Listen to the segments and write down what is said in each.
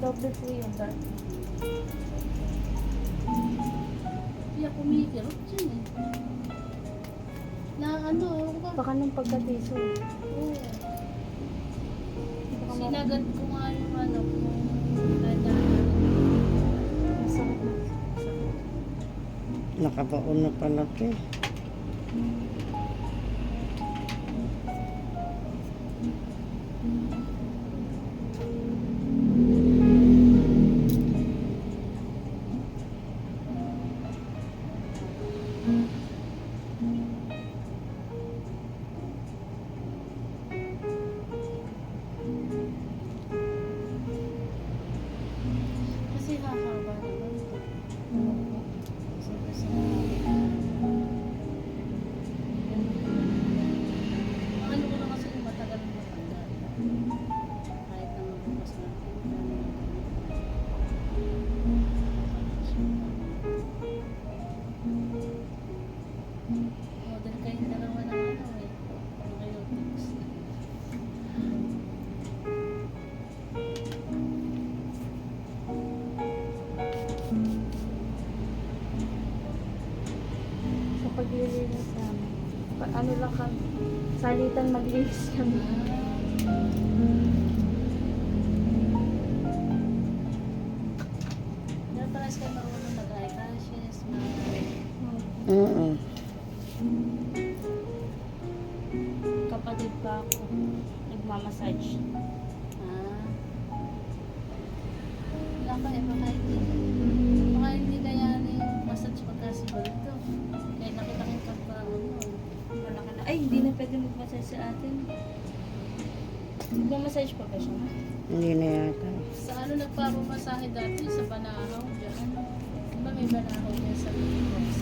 Doble po yung dark. Kaya kumikirot dyan eh. Na ano, ewan ko. Baka nung pagkatiso. Oo. Baka Sinagad ko nga yung ano, yung masakit na. Nakabaon na pala ito eh. kasi hahaba naman ito. Kasi ano ko na kasi yung matagal na matagal. Kahit na mabukas natin. Model kayong dalawa ng ano eh. Biotics. Sa paglilinis namin. Ano lang kami. Salitan maglinis kami. Pero parang kayo marunong nag-eyelashes, Oo. Kapatid pa ako. Nagmamassage. Wala pa eh, baka hindi kaya yung massage pagkasibol ito. Kaya nakita ko pa ano. Malaki na. Ay, hindi na pwede magmassage sa atin. Nagmamassage pa ba siya? Hindi na yata. Sa ano nagpapamasahe dati sa Banahaw dyan. Diba may Banahaw dyan sa Pilipinas?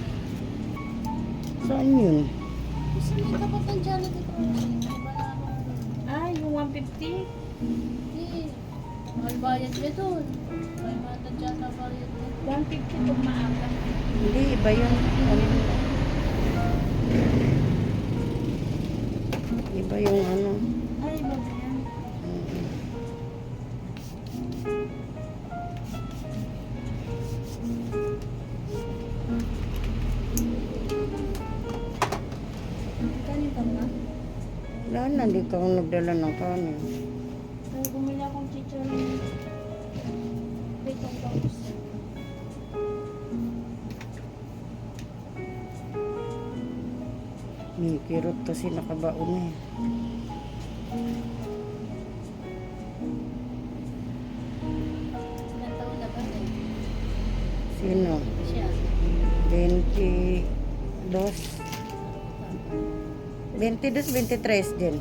Saan yun? Kasi may tapat ng Janet de Croce. May Banahaw doon. Ah, yung 150? Hindi. Mahal bayad niya doon. May matadyan na bayad niya. 150 pag maaga. Hindi, iba yun. Ano? Iba yung ano. Ay, iba ba yan? Mm. Kanin ka ba? Wala na, hindi ka nagdala ng kanin. Pero bumili akong chicharon. Pitong paus. May kirot kasi nakabaon eh. Ilang taon na ba eh? Sino? Siya. 22. 22, 23 din.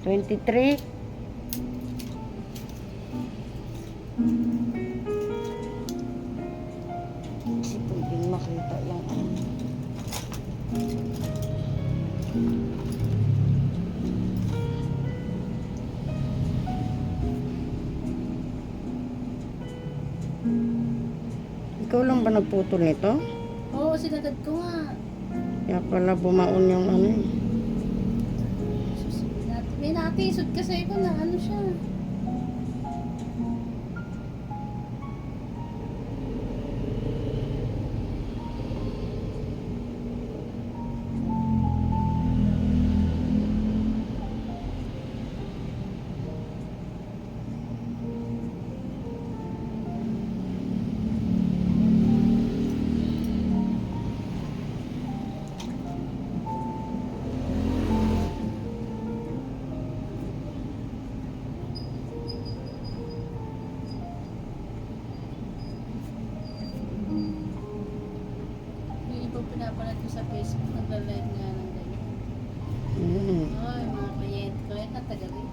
23? Kasi pwedeng makita yung ano. Ikaw lang ba nagputol nito? Oo, sinagad ko nga. Kaya pala bumaon yung ano eh. May natisod kasi ko na ano siya. Yung ibang pinapanood ko sa Facebook, nagla-live nga ng ganyan. Mm. Ay, mga kliyente ko, yan natagal eh.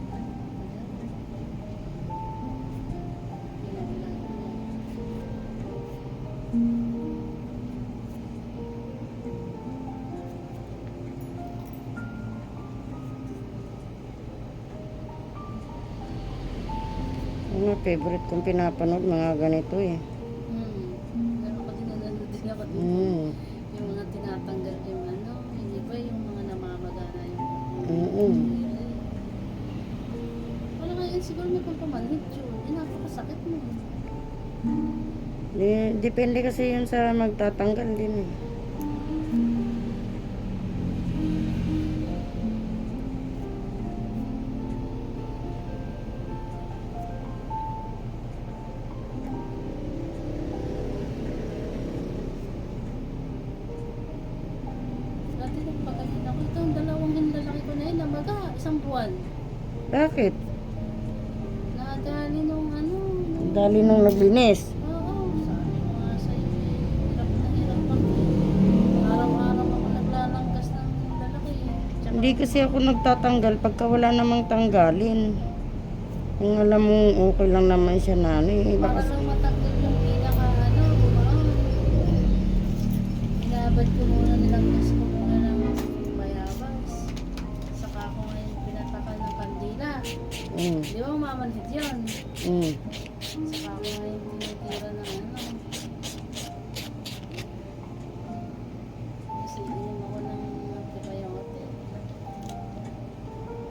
Mga favorite kong pinapanood, mga ganito eh. Pero ako din nanonood din ako dito. Mm. Yung mga tinatanggal yung ano, yung iba yung mga namamagana yung Oo, Wala nga yun, siguro may pampamanhid yun. Napakasakit mo. Depende kasi yun sa magtatanggal din eh. Dati nagpagaling ako. Ito, ang dalawang hinlalaki ko na yun, namaga, 1 buwan. Bakit? Nadali nung Dali nung naglinis. oo, sabi ko nga sa'yo eh, hirap na hirap ako. Araw-araw ako naglalanggas ng lalaki. Tsaka, Hindi kasi ako nagtatanggal pagka wala namang tanggalin. Kung alam mo okay lang naman siya nanay. para Baka lang matanggal yung pinaka bumaan. Inabad ko muna, nilanggas ko muna ng mayabas. Saka ako ngayon pinatakal ng kandila. Mm. Di ba mamanhid yun? Mm. Saka ako ngayon tinitira